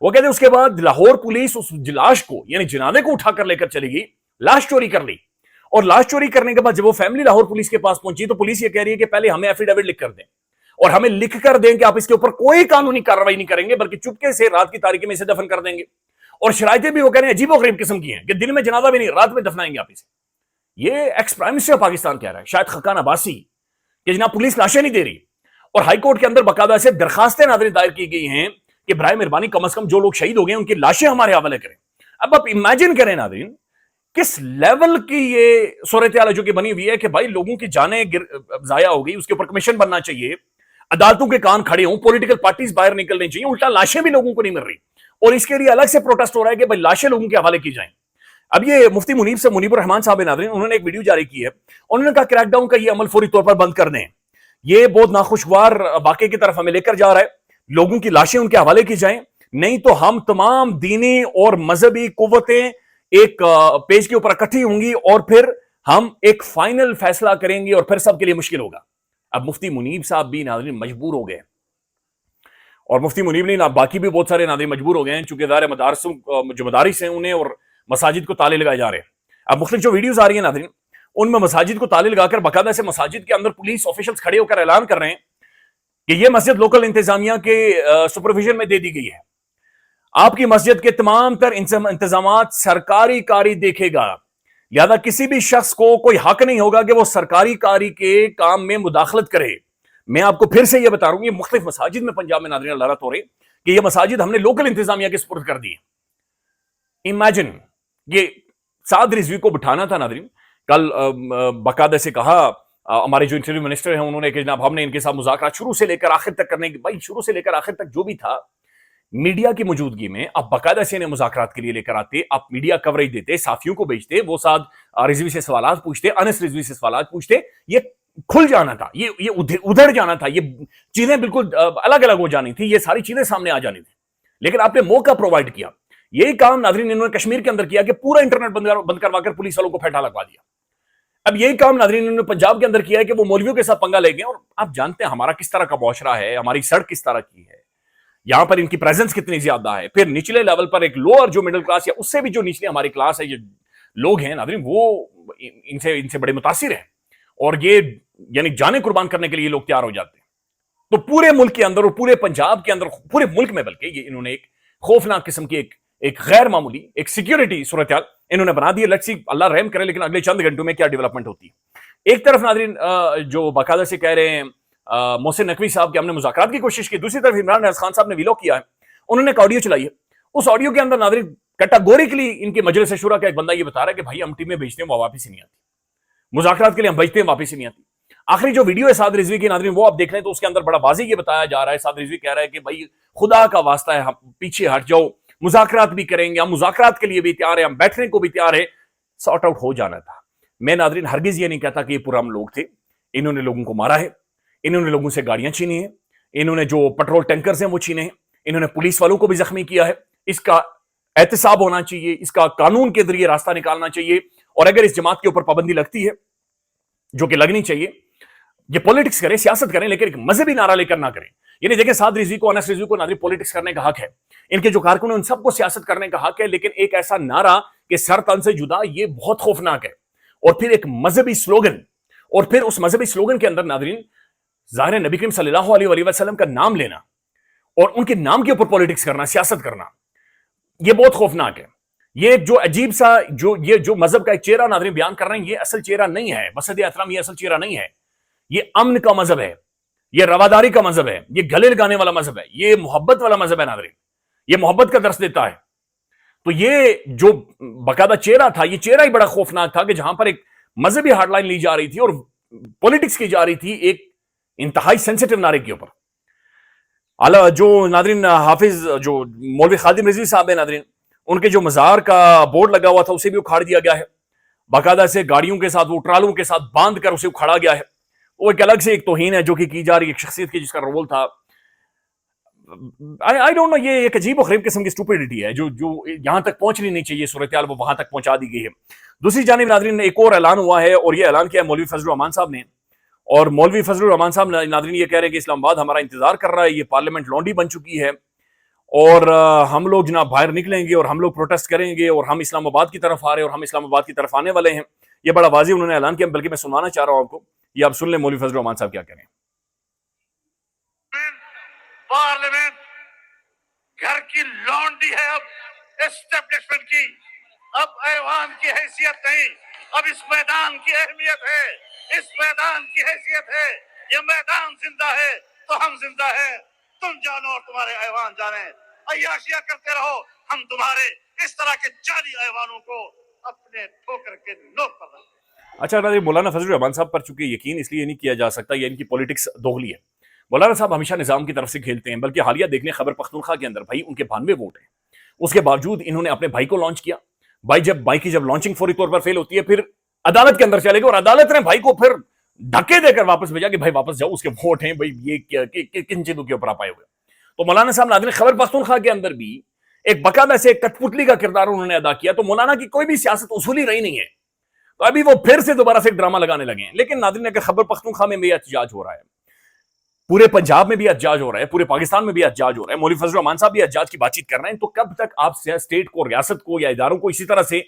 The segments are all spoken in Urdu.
وہ کہتے ہیں اس کے بعد لاہور پولیس اس لاش کو یعنی جنازے کو اٹھا کر لے کر چلی گئی, لاش چوری کر لی, اور لاش چوری کرنے کے بعد جب وہ فیملی لاہور پولیس کے پاس پہنچی تو پولیس یہ کہہ رہی ہے کہ پہلے ہمیں ایفیڈیوٹ لکھ کر دیں اور ہمیں لکھ کر دیں کہ آپ اس کے اوپر کوئی قانونی کارروائی نہیں کریں گے بلکہ چپکے سے رات کی تاریکی میں اسے دفن کر دیں گے, اور شرائطیں بھی وہ کہہ رہے ہیں عجیب و غریب قسم کی ہیں کہ دن میں جنازہ بھی نہیں, رات میں دفنائیں گے آپ اسے. یہ ایکس پرائم منسٹر پاکستان کہہ رہا ہے, شاید خاقان عباسی, کہ جناب پولیس لاشیں نہیں دے رہی, اور ہائی کورٹ کے اندر باقاعدہ سے درخواستیں ناظرین دائر کی گئی ہیں کہ برائے مہربانی کم از کم جو لوگ شہید ہو گئے ان کی لاشیں ہمارے حوالے کریں. اب آپ امیجن کریں ناظرین کس لیول کی یہ صورتحال جو کہ بنی ہوئی ہے کہ بھائی لوگوں کی جانیں ضائع ہو گئی, اس کے اوپر کمیشن بننا چاہیے, عدالتوں کے کان کھڑے ہوں, پولیٹیکل پارٹیز باہر نکلنی چاہیے, الٹا لاشیں بھی لوگوں کو نہیں مل رہی, اور اس کے لیے الگ سے پروٹیسٹ ہو رہا ہے کہ بھائی لاشیں لوگوں کے حوالے کی جائیں. اب یہ مفتی منیب سے منیب الرحمان صاحب ناظرین, انہوں نے ایک ویڈیو جاری کی ہے, انہوں نے کہا کریک ڈاؤن کا یہ عمل فوری طور پر بند کر دیں, یہ بہت ناخوشگوار واقعے کی طرف ہمیں لے کر جا رہا ہے, لوگوں کی لاشیں ان کے حوالے کی جائیں, نہیں تو ہم تمام دینی اور مذہبی قوتیں ایک پیج کے اوپر اکٹھی ہوں گی اور پھر ہم ایک فائنل فیصلہ کریں گے اور پھر سب کے لیے مشکل ہوگا. اب مفتی منیب صاحب بھی ناظرین مجبور ہو گئے, اور مفتی منیب نہیں باقی بھی بہت سارے ناظرین مجبور ہو گئے ہیں, چونکہ ظاہر مدارسوں جو مدارس ہیں انہیں اور مساجد کو تالے لگائے جا رہے ہیں. اب مختلف جو ویڈیوز آ رہی ہیں ناظرین ان میں مساجد کو تالے لگا کر باقاعدہ سے مساجد کے اندر پولیس آفیشلز کھڑے ہو کر اعلان کر رہے ہیں کہ یہ مسجد لوکل انتظامیہ کے سپرویژن میں دے دی گئی ہے, آپ کی مسجد کے تمام تر انتظامات سرکاری کاری دیکھے گا, لہذا کسی بھی شخص کو کوئی حق نہیں ہوگا کہ وہ سرکاری کاری کے کام میں مداخلت کرے. میں آپ کو پھر سے یہ بتا رہا ہوں, یہ مختلف مساجد میں پنجاب میں ناظرین اللہ ہو رہے کہ یہ مساجد ہم نے لوکل انتظامیہ کے سپرد کر دی ہیں. امیجن یہ سعد رضوی کو بٹھانا تھا ناظرین, کل باقاعدہ سے کہا ہمارے جو انٹیریئر منسٹر ہیں انہوں نے کہ جناب ہم نے ان کے ساتھ مذاکرات شروع سے لے کر آخر تک کرنے کی, بھائی شروع سے لے کر آخر تک جو بھی تھا میڈیا کی موجودگی میں آپ باقاعدہ سے انہیں مذاکرات کے لیے لے کر آتے, آپ میڈیا کوریج دیتے, صحافیوں کو بھیجتے, وہ ساتھ رضوی سے سوالات پوچھتے, انس رضوی سے سوالات پوچھتے, یہ کھل جانا تھا, یہ ادھر جانا تھا, یہ چیزیں بالکل الگ الگ ہو جانی تھی, یہ ساری چیزیں سامنے آ جانی تھی, لیکن آپ نے موقع پرووائڈ کیا. یہی کام ناظرین انہوں نے کشمیر کے اندر کیا کہ پورا انٹرنیٹ بند کروا کر پولیس والوں کو پھیٹا لگوا دیا. اب یہی کام ناظرین انہوں نے پنجاب کے اندر کیا ہے کہ وہ مولویوں کے ساتھ پنگا لے گئے, اور آپ جانتے ہیں ہمارا کس طرح کا معاشرہ ہے, ہماری سڑک کس طرح کی ہے, یہاں پر ان کی پریزنس کتنی زیادہ ہے. پھر نچلے لیول پر ایک لوور جو مڈل کلاس یا اس سے بھی جو نچلے ہماری کلاس ہے یہ لوگ ہیں ناظرین, وہ ان سے بڑے متاثر ہیں, اور یہ یعنی جانیں قربان کرنے کے لیے لوگ تیار ہو جاتے ہیں. تو پورے ملک کے اندر اور پورے پنجاب کے اندر, پورے ملک میں بلکہ یہ انہوں نے ایک خوفناک قسم کی ایک غیر معمولی ایک سیکیورٹی صورتحال انہوں نے بنا دی ہے. لیٹس سی اللہ رحم کرے, لیکن اگلے چند گھنٹوں میں کیا ڈیولپمنٹ ہوتی ہے. ایک طرف ناظرین جو باقاعدہ سے کہہ رہے ہیں محسن نقوی صاحب کہ ہم نے مذاکرات کی کوشش کی, دوسری طرف عمران نیاز خان صاحب نے ویلوگ کیا ہے, انہوں نے ایک آڈیو چلائی ہے, اس آڈیو کے اندر ناظرین کیٹاگوریکلی ان کے مجلس شورا کا ایک بندہ یہ بتا رہا ہے کہ بھائی ہم ٹیمیں بھیجتے ہیں وہ واپس ہی نہیں آتی, مذاکرات کے لیے ہم بھیجتے ہیں واپس ہی نہیں آتی. آخری جو ویڈیو ہے سعد رضوی کی ناظرین وہ آپ دیکھ لیں تو اس کے اندر بڑا واضح یہ بتایا جا رہا ہے, سعد رضوی کہہ رہا ہے کہ بھائی خدا کا واسطہ ہے پیچھے ہٹ جاؤ, مذاکرات بھی کریں گے, ہم مذاکرات کے لیے بھی تیار ہیں, ہم بیٹھنے کو بھی تیار ہیں, سارٹ آؤٹ ہو جانا تھا. میں ناظرین ہرگز یہ نہیں کہتا کہ یہ پرام لوگ تھے, انہوں نے لوگوں کو مارا ہے, انہوں نے لوگوں سے گاڑیاں چھینی ہیں, انہوں نے جو پٹرول ٹینکرز ہیں وہ چھینے ہیں, انہوں نے پولیس والوں کو بھی زخمی کیا ہے. اس کا احتساب ہونا چاہیے, اس کا قانون کے ذریعے راستہ نکالنا چاہیے, اور اگر اس جماعت کے اوپر پابندی لگتی ہے جو کہ لگنی چاہیے, یہ پولیٹکس کریں, سیاست کریں, لیکن ایک مذہبی نعرہ لے کر نہ کریں. یعنی دیکھیں سعد رضوی کو, انس رضوی کو ناظرین پولیٹکس کرنے کا حق ہے, ان کے جو کارکن ہیں ان سب کو سیاست کرنے کا حق ہے, لیکن ایک ایسا نعرہ کہ سر تن سے جدا یہ بہت خوفناک ہے. اور پھر ایک مذہبی سلوگن, اور پھر اس مذہبی سلوگن کے اندر ناظرین ظاہر نبی کریم صلی اللہ علیہ وسلم کا نام لینا اور ان کے نام کے اوپر پولیٹکس کرنا, سیاست کرنا, یہ بہت خوفناک ہے. یہ جو عجیب سا جو مذہب کا ایک چہرہ ناظرین بیان کر رہے ہیں, یہ اصل چہرہ نہیں ہے. مسجد احترام یہ اصل چہرہ نہیں ہے, یہ امن کا مذہب ہے, یہ رواداری کا مذہب ہے, یہ گلے لگانے والا مذہب ہے, یہ محبت والا مذہب ہے ناظرین, یہ محبت کا درس دیتا ہے. تو یہ جو باقاعدہ چہرہ تھا, یہ چہرہ ہی بڑا خوفناک تھا کہ جہاں پر ایک مذہبی ہارڈ لائن لی جا رہی تھی اور پولیٹکس کی جا رہی تھی ایک انتہائی سینسیٹیو نعرے کے اوپر. جو ناظرین حافظ جو مولوی خادم رضوی صاحب ہیں ناظرین, ان کے جو مزار کا بورڈ لگا ہوا تھا اسے بھی اکھاڑ دیا گیا ہے, باقاعدہ سے گاڑیوں کے ساتھ, وہ ٹرالوں کے ساتھ باندھ کر اسے اکھاڑا گیا ہے. وہ ایک الگ سے ایک توہین ہے جو کہ کی جا رہی ایک شخصیت کی جس کا رول تھا. I don't know, یہ ایک عجیب و غریب قسم کی اسٹوپیڈیٹی ہے جو یہاں تک پہنچنی نہیں چاہیے صورتحال, وہ وہاں تک پہنچا دی گئی ہے. دوسری جانب ناظرین ایک اور اعلان ہوا ہے, اور یہ اعلان کیا ہے مولوی فضل الرحمان صاحب نے, اور مولوی فضل الرحمان صاحب ناظرین یہ کہہ رہے ہیں کہ اسلام آباد ہمارا انتظار کر رہا ہے, یہ پارلیمنٹ لونڈی بن چکی ہے, اور ہم لوگ جناب باہر نکلیں گے اور ہم لوگ پروٹیسٹ کریں گے اور ہم اسلام آباد کی طرف آ رہے ہیں اور ہم اسلام آباد کی طرف آنے والے ہیں. یہ بڑا واضح انہوں نے اعلان کیا, بلکہ میں سنوانا چاہ رہا ہوں آپ کو, یہ آپ سن لیں مولوی فضل الرحمان صاحب کیا کہہ رہے ہیں. پارلیمنٹ گھر کی لانڈی ہے, اب اسٹیبلشمنٹ کی, اب ایوان کی حیثیت نہیں, اب اس میدان کی اہمیت ہے, اس میدان کی حیثیت ہے. یہ میدان زندہ ہے تو ہم زندہ ہیں, تم جانو اور تمہارے ایوان جانے, عیاشیاں کرتے رہو, ہم تمہارے اس طرح کے جعلی ایوانوں کو اپنے ٹھوکر کے نوک پر رکھتے ہیں. اچھا مولانا فضل الرحمان صاحب پر چونکہ یقین اس لیے نہیں کیا جا سکتا, یہ ان کی پولیٹکس دوغلی ہے. مولانا صاحب ہمیشہ نظام کی طرف سے کھیلتے ہیں, بلکہ حالیہ دیکھ لیں خیبر پختونخوا کے اندر بھائی ان کے 92 ووٹ ہیں, اس کے باوجود انہوں نے اپنے بھائی کو لانچ کیا. بھائی کی جب لانچنگ فوری طور پر فیل ہوتی ہے, پھر عدالت کے اندر چلے گئے اور عدالت نے بھائی کو پھر دھکے دے کر واپس بھیجا کہ بھائی واپس جاؤ, اس کے ووٹ ہیں بھائی, یہ کن چیزوں کے اوپر آپ آئے ہوئے. تو مولانا صاحب ناظرین خیبر پختونخوا کے اندر بھی ایک باقاعدہ سے ایک کٹ پتلی کا کردار انہوں نے ادا کیا. تو مولانا کی کوئی بھی سیاست اصولی رہی نہیں ہے, تو ابھی وہ پھر سے دوبارہ سے ایک ڈرامہ لگانے لگے ہیں. لیکن ناظرین اگر خیبر پختونخوا میں بھی احتجاج ہو رہا ہے, پورے پنجاب میں بھی احتجاج ہو رہا ہے, پورے پاکستان میں بھی احتجاج ہو رہا ہے, مولوی فضل الرحمان صاحب بھی احتجاج کی بات چیت کر رہے ہیں, تو کب تک آپ اسٹیٹ کو, ریاست کو یا اداروں کو اسی طرح سے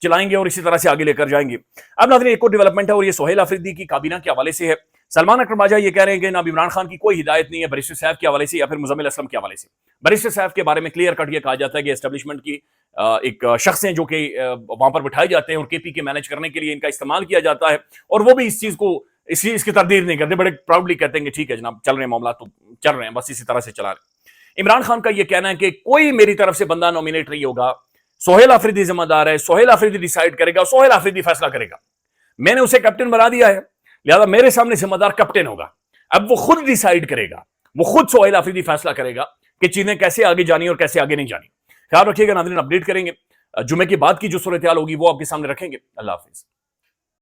چلائیں گے اور اسی طرح سے آگے لے کر جائیں گے. اب ناظرین ایک اور ڈیولپمنٹ ہے اور یہ سہیل آفریدی کی کابینہ کے حوالے سے ہے. سلمان اکرم باجوہ یہ کہہ رہے ہیں کہ جناب عمران خان کی کوئی ہدایت نہیں ہے بیرسٹر صاحب کے حوالے سے یا پھر مزمل اسلم کے حوالے سے. بیرسٹر صاحب کے بارے میں کلیئر کٹ یہ کہا جاتا ہے کہ اسٹیبلشمنٹ کی ایک شخص ہیں جو کہ وہاں پر بٹھائے جاتے ہیں اور کے پی کے مینج کرنے کے لیے ان کا استعمال کیا جاتا ہے, اور وہ بھی اس چیز کو اس کی تردید نہیں کرتے, بڑے پراؤڈلی کہتے ہیں کہ ٹھیک ہے جناب چل رہے ہیں معاملات تو چل رہے ہیں, بس اسی طرح سے چلا رہے ہیں. عمران خان کا یہ کہنا ہے کہ کوئی میری طرف سے بندہ نومینیٹ نہیں ہوگا, سہیل آفریدی ذمہ دار ہے, سہیل آفریدی ڈیسائیڈ کرے گا, سہیل آفریدی فیصلہ کرے گا, میں نے اسے کیپٹن بنا دیا ہے, لہذا میرے سامنے ذمہ دار کیپٹن ہوگا. اب وہ خود ڈیسائیڈ کرے گا, وہ خود سہیل آفریدی فیصلہ کرے گا کہ چیزیں کیسے آگے جانی اور کیسے آگے نہیں جانی. خیال رکھیے گا ناظرین, اپڈیٹ کریں گے, جمعے کے بعد کی جو صورتحال ہوگی وہ آپ کے سامنے رکھیں گے. اللہ حافظ.